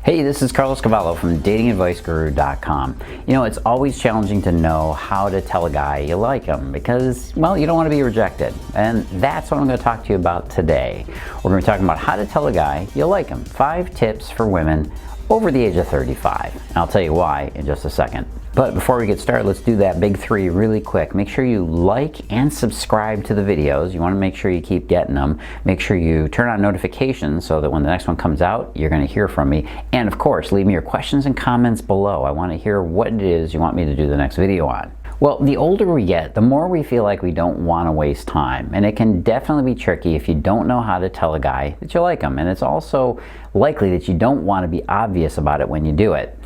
Hey, this is Cavallo from datingadviceguru.com. You know, it's always challenging to know how to tell a guy you like him because, well, you don't want to be rejected. And that's what I'm going to talk to you about today. We're going to be talking about how to tell a guy you like him. 5 tips for women over the age of 35. And I'll tell you why in just a second. But before we get started, let's do that big 3 really quick. Make sure you like and subscribe to the videos. You want to make sure you keep getting them. Make sure you turn on notifications so that when the next one comes out, you're going to hear from me. And of course, leave me your questions and comments below. I want to hear what it is you want me to do the next video on. Well, the older we get, the more we feel like we don't want to waste time. And it can definitely be tricky if you don't know how to tell a guy that you like him. And it's also likely that you don't want to be obvious about it when you do it.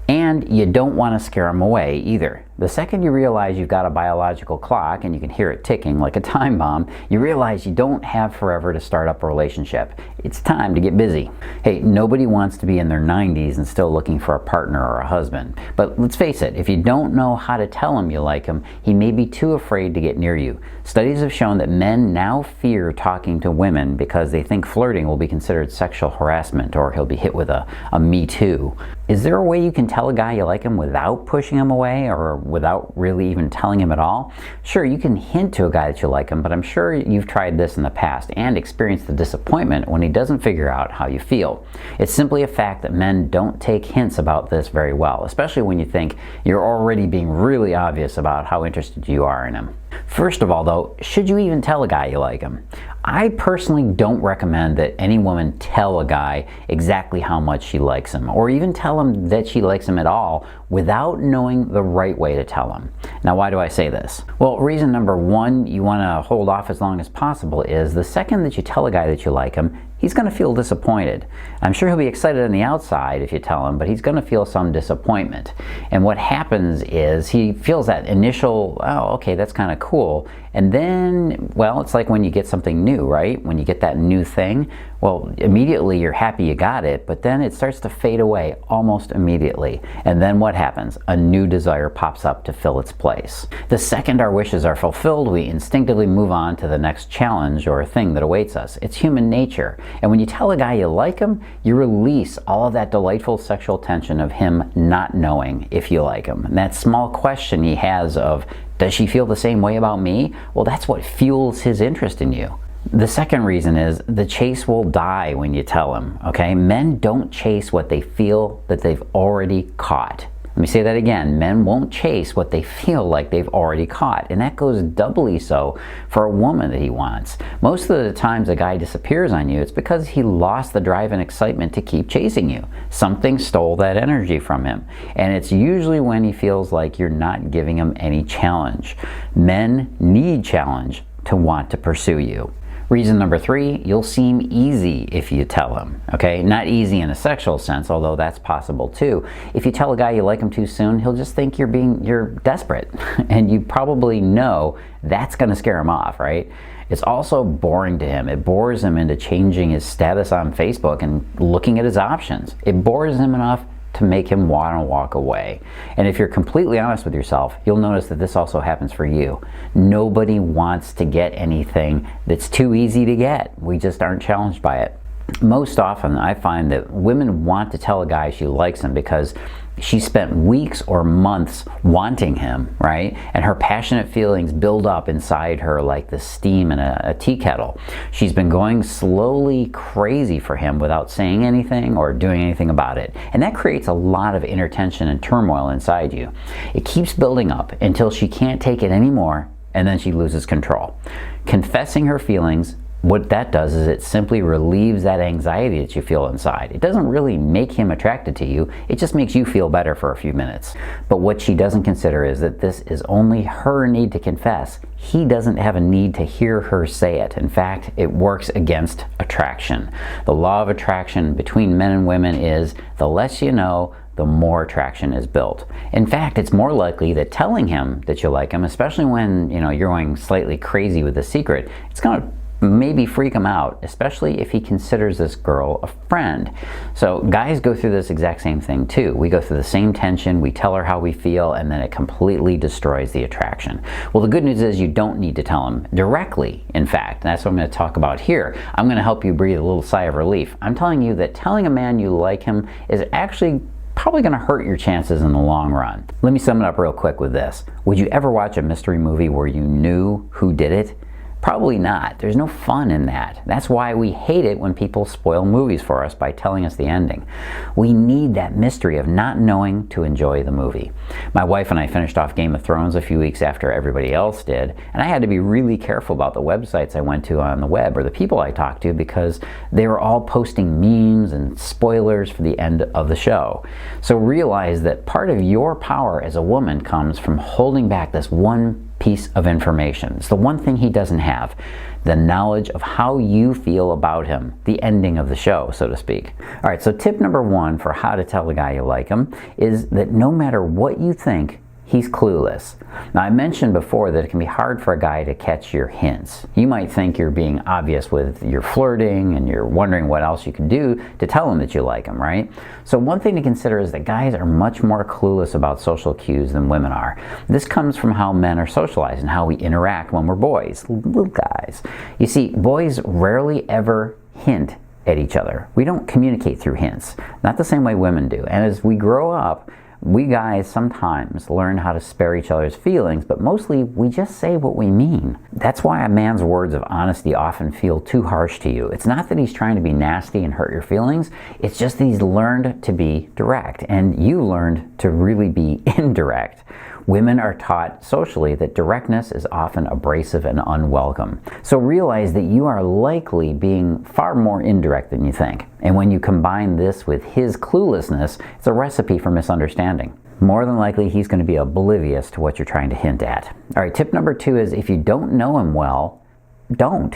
And you don't want to scare them away either. The second you realize you've got a biological clock and you can hear it ticking like a time bomb, you realize you don't have forever to start up a relationship. It's time to get busy. Hey, nobody wants to be in their 90s and still looking for a partner or a husband. But let's face it, if you don't know how to tell him you like him, he may be too afraid to get near you. Studies have shown that men now fear talking to women because they think flirting will be considered sexual harassment or he'll be hit with a me too. Is there a way you can tell a guy you like him without pushing him away or without really even telling him at all? Sure, you can hint to a guy that you like him, but I'm sure you've tried this in the past and experienced the disappointment when he doesn't figure out how you feel. It's simply a fact that men don't take hints about this very well, especially when you think you're already being really obvious about how interested you are in him. First of all, though, should you even tell a guy you like him? I personally don't recommend that any woman tell a guy exactly how much she likes him, or even tell him that she likes him at all without knowing the right way to tell him. Now, why do I say this? Well, reason number 1 you want to hold off as long as possible is the second that you tell a guy that you like him, he's going to feel disappointed. I'm sure he'll be excited on the outside if you tell him, but he's going to feel some disappointment. And what happens is he feels that initial, oh, okay, that's kind of cool. And then, well, it's like when you get something new, right? When you get that new thing, well, immediately you're happy you got it, but then it starts to fade away almost immediately. And then what happens? A new desire pops up to fill its place. The second our wishes are fulfilled, we instinctively move on to the next challenge or thing that awaits us. It's human nature. And when you tell a guy you like him, you release all of that delightful sexual tension of him not knowing if you like him. And that small question he has of, does she feel the same way about me? Well, that's what fuels his interest in you. The second reason is the chase will die when you tell him, okay? Men don't chase what they feel that they've already caught. Let me say that again. Men won't chase what they feel like they've already caught. And that goes doubly so for a woman that he wants. Most of the times a guy disappears on you, it's because he lost the drive and excitement to keep chasing you. Something stole that energy from him. And it's usually when he feels like you're not giving him any challenge. Men need challenge to want to pursue you. Reason number 3, you'll seem easy if you tell him, okay? Not easy in a sexual sense, although that's possible too. If you tell a guy you like him too soon, he'll just think you're desperate. And you probably know that's gonna scare him off, right? It's also boring to him. It bores him into changing his status on Facebook and looking at his options. It bores him enough to make him want to walk away. And if you're completely honest with yourself, you'll notice that this also happens for you. Nobody wants to get anything that's too easy to get. We just aren't challenged by it. Most often, I find that women want to tell a guy she likes him because she spent weeks or months wanting him, right? And her passionate feelings build up inside her like the steam in a tea kettle. She's been going slowly crazy for him without saying anything or doing anything about it. And that creates a lot of inner tension and turmoil inside you. It keeps building up until she can't take it anymore, and then she loses control. Confessing her feelings, what that does is it simply relieves that anxiety that you feel inside. It doesn't really make him attracted to you, it just makes you feel better for a few minutes. But what she doesn't consider is that this is only her need to confess. He doesn't have a need to hear her say it. In fact, it works against attraction. The law of attraction between men and women is the less you know, the more attraction is built. In fact, it's more likely that telling him that you like him, especially when you're going slightly crazy with the secret, it's going to maybe freak him out, especially if he considers this girl a friend. So guys go through this exact same thing too. We go through the same tension, we tell her how we feel, and then it completely destroys the attraction. Well, the good news is you don't need to tell him directly, in fact. And that's what I'm going to talk about here. I'm going to help you breathe a little sigh of relief. I'm telling you that telling a man you like him is actually probably going to hurt your chances in the long run. Let me sum it up real quick with this. Would you ever watch a mystery movie where you knew who did it? Probably not. There's no fun in that. That's why we hate it when people spoil movies for us by telling us the ending. We need that mystery of not knowing to enjoy the movie. My wife and I finished off Game of Thrones a few weeks after everybody else did, and I had to be really careful about the websites I went to on the web or the people I talked to because they were all posting memes and spoilers for the end of the show. So realize that part of your power as a woman comes from holding back this one piece of information. It's the one thing he doesn't have, the knowledge of how you feel about him, the ending of the show, so to speak. All right, so tip number one for how to tell a guy you like him is that no matter what you think, he's clueless. Now, I mentioned before that it can be hard for a guy to catch your hints. You might think you're being obvious with your flirting and you're wondering what else you can do to tell him that you like him, right? So one thing to consider is that guys are much more clueless about social cues than women are. This comes from how men are socialized and how we interact when we're boys, little guys. You see, boys rarely ever hint at each other. We don't communicate through hints, not the same way women do. And as we grow up, we guys sometimes learn how to spare each other's feelings, but mostly we just say what we mean. That's why a man's words of honesty often feel too harsh to you. It's not that he's trying to be nasty and hurt your feelings, it's just that he's learned to be direct, and you learned to really be indirect. Women are taught socially that directness is often abrasive and unwelcome. So realize that you are likely being far more indirect than you think. And when you combine this with his cluelessness, it's a recipe for misunderstanding. More than likely, he's going to be oblivious to what you're trying to hint at. All right, tip number two is if you don't know him well, don't.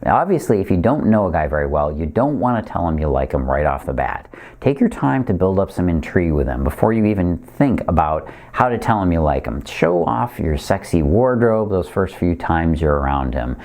Obviously, if you don't know a guy very well, you don't want to tell him you like him right off the bat. Take your time to build up some intrigue with him before you even think about how to tell him you like him. Show off your sexy wardrobe those first few times you're around him.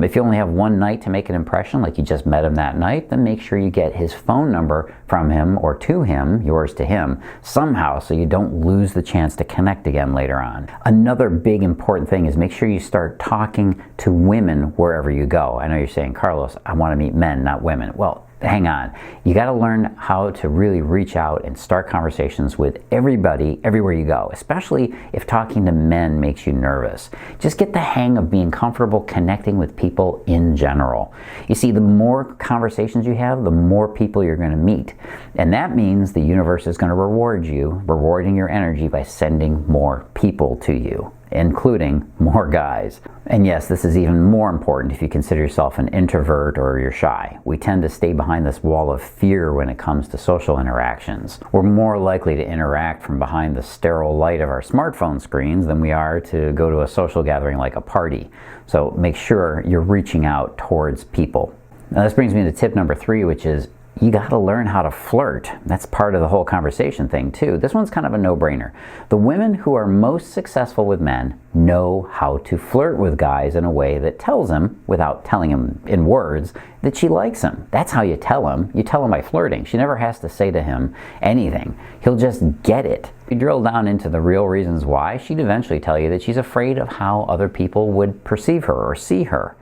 If you only have one night to make an impression, like you just met him that night, then make sure you get his phone number from him or to him, yours to him, somehow so you don't lose the chance to connect again later on. Another big important thing is make sure you start talking to women wherever you go. I know you're saying, Carlos, I want to meet men, not women. Well, hang on. You got to learn how to really reach out and start conversations with everybody, everywhere you go, especially if talking to men makes you nervous. Just get the hang of being comfortable connecting with people in general. You see, the more conversations you have, the more people you're going to meet. And that means the universe is going to reward you, rewarding your energy by sending more people to you, including more guys. And yes, this is even more important if you consider yourself an introvert or you're shy. We tend to stay behind this wall of fear when it comes to social interactions. We're more likely to interact from behind the sterile light of our smartphone screens than we are to go to a social gathering like a party. So make sure you're reaching out towards people. Now this brings me to tip number three, which is you got to learn how to flirt. That's part of the whole conversation thing too. This one's kind of a no-brainer. The women who are most successful with men know how to flirt with guys in a way that tells them, without telling him in words, that she likes him. That's how you tell him. You tell him by flirting. She never has to say to him anything. He'll just get it. If you drill down into the real reasons why, she'd eventually tell you that she's afraid of how other people would perceive her or see her,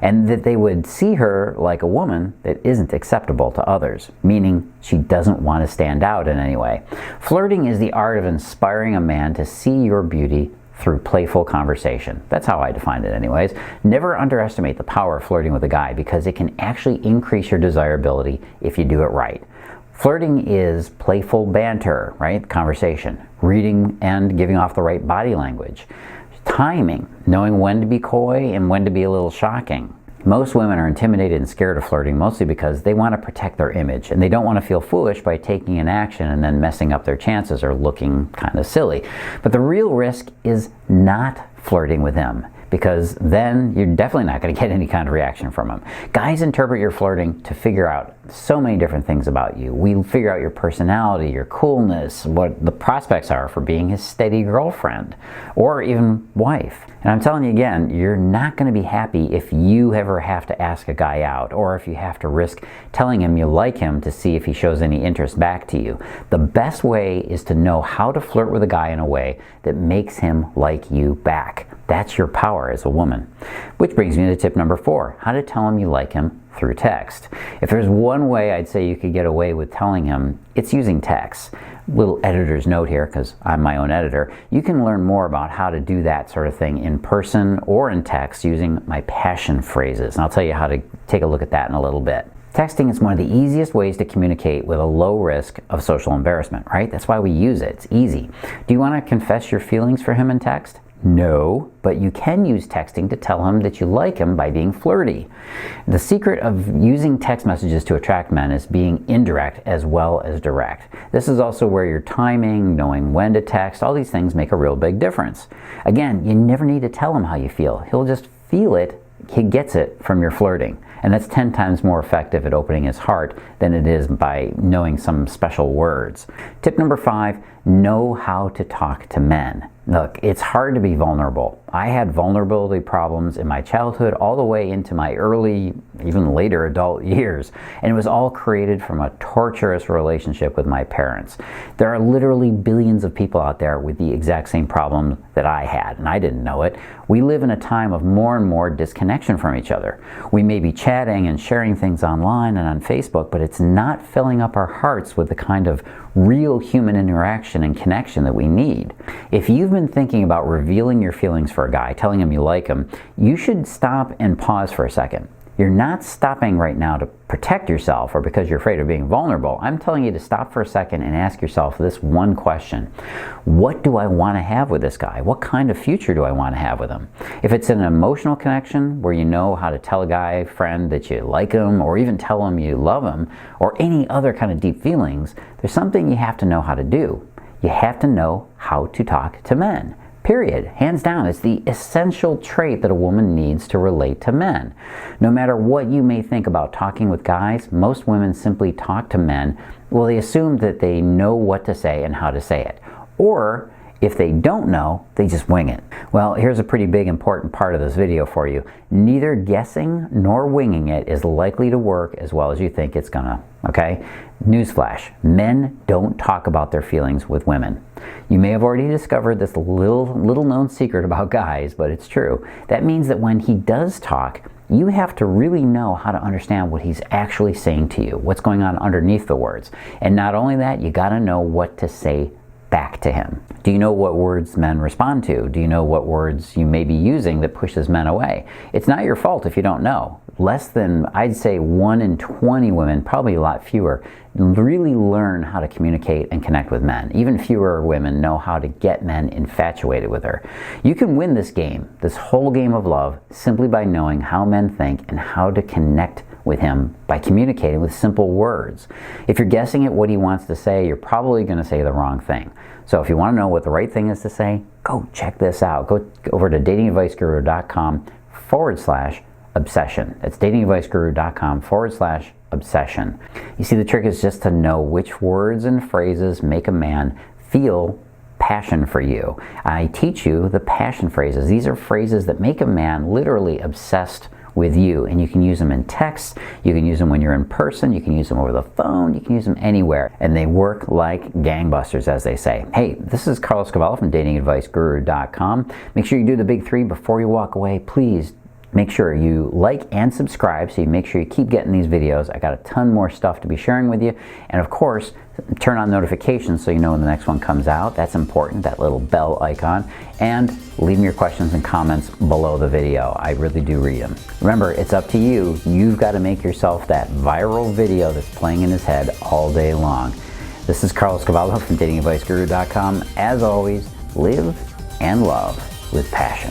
and that they would see her like a woman that isn't acceptable to others, meaning she doesn't want to stand out in any way. Flirting is the art of inspiring a man to see your beauty through playful conversation. That's how I define it anyways. Never underestimate the power of flirting with a guy because it can actually increase your desirability if you do it right. Flirting is playful banter, right? Conversation, reading and giving off the right body language. Timing, knowing when to be coy and when to be a little shocking. Most women are intimidated and scared of flirting mostly because they want to protect their image and they don't want to feel foolish by taking an action and then messing up their chances or looking kind of silly. But the real risk is not flirting with him, because then you're definitely not going to get any kind of reaction from him. Guys interpret your flirting to figure out so many different things about you. We figure out your personality, your coolness, what the prospects are for being his steady girlfriend or even wife. And I'm telling you again, you're not going to be happy if you ever have to ask a guy out or if you have to risk telling him you like him to see if he shows any interest back to you. The best way is to know how to flirt with a guy in a way that makes him like you back. That's your power as a woman. Which brings me to tip number 4, how to tell him you like him through text. If there's one way I'd say you could get away with telling him, it's using text. Little editor's note here, because I'm my own editor. You can learn more about how to do that sort of thing in person or in text using my passion phrases. And I'll tell you how to take a look at that in a little bit. Texting is one of the easiest ways to communicate with a low risk of social embarrassment, right? That's why we use it. It's easy. Do you want to confess your feelings for him in text? No, but you can use texting to tell him that you like him by being flirty. The secret of using text messages to attract men is being indirect as well as direct. This is also where your timing, knowing when to text, all these things make a real big difference. Again, you never need to tell him how you feel. He'll just feel it. He gets it from your flirting. And that's 10 times more effective at opening his heart than it is by knowing some special words. Tip number 5, know how to talk to men. Look, it's hard to be vulnerable. I had vulnerability problems in my childhood all the way into my early, even later adult years. And it was all created from a torturous relationship with my parents. There are literally billions of people out there with the exact same problem that I had, and I didn't know it. We live in a time of more and more disconnection from each other. We may be chatting and sharing things online and on Facebook, but it's not filling up our hearts with the kind of real human interaction and connection that we need. If you've been thinking about revealing your feelings for a guy, telling him you like him, you should stop and pause for a second. You're not stopping right now to protect yourself or because you're afraid of being vulnerable. I'm telling you to stop for a second and ask yourself this one question. What do I want to have with this guy? What kind of future do I want to have with him? If it's an emotional connection where you know how to tell a guy friend that you like him or even tell him you love him or any other kind of deep feelings, there's something you have to know how to do. You have to know how to talk to men. Period. Hands down, it's the essential trait that a woman needs to relate to men. No matter what you may think about talking with guys, most women simply talk to men. Well, they assume that they know what to say and how to say it. Or if they don't know, they just wing it. Well, here's a pretty big important part of this video for you. Neither guessing nor winging it is likely to work as well as you think it's gonna, okay? Newsflash, men don't talk about their feelings with women. You may have already discovered this little known secret about guys, but it's true. That means that when he does talk, you have to really know how to understand what he's actually saying to you, what's going on underneath the words. And not only that, you gotta know what to say back to him. Do you know what words men respond to? Do you know what words you may be using that pushes men away? It's not your fault if you don't know. Less than, I'd say 1 in 20 women, probably a lot fewer, really learn how to communicate and connect with men. Even fewer women know how to get men infatuated with her. You can win this game, this whole game of love, simply by knowing how men think and how to connect with him by communicating with simple words. If you're guessing at what he wants to say, you're probably going to say the wrong thing. So if you want to know what the right thing is to say, go check this out. Go over to datingadviceguru.com/obsession. That's datingadviceguru.com/obsession. You see, the trick is just to know which words and phrases make a man feel passion for you. I teach you the passion phrases. These are phrases that make a man literally obsessed with you, and you can use them in text, you can use them when you're in person, you can use them over the phone, you can use them anywhere, and they work like gangbusters, as they say. Hey, this is Carlos Cavallo from datingadviceguru.com. Make sure you do the big 3 before you walk away. Please make sure you like and subscribe so you make sure you keep getting these videos. I got a ton more stuff to be sharing with you. And of course, turn on notifications so you know when the next one comes out. That's important, that little bell icon. And leave me your questions and comments below the video. I really do read them. Remember, it's up to you. You've got to make yourself that viral video that's playing in his head all day long. This is Carlos Cavallo from datingadviceguru.com. As always, live and love with passion.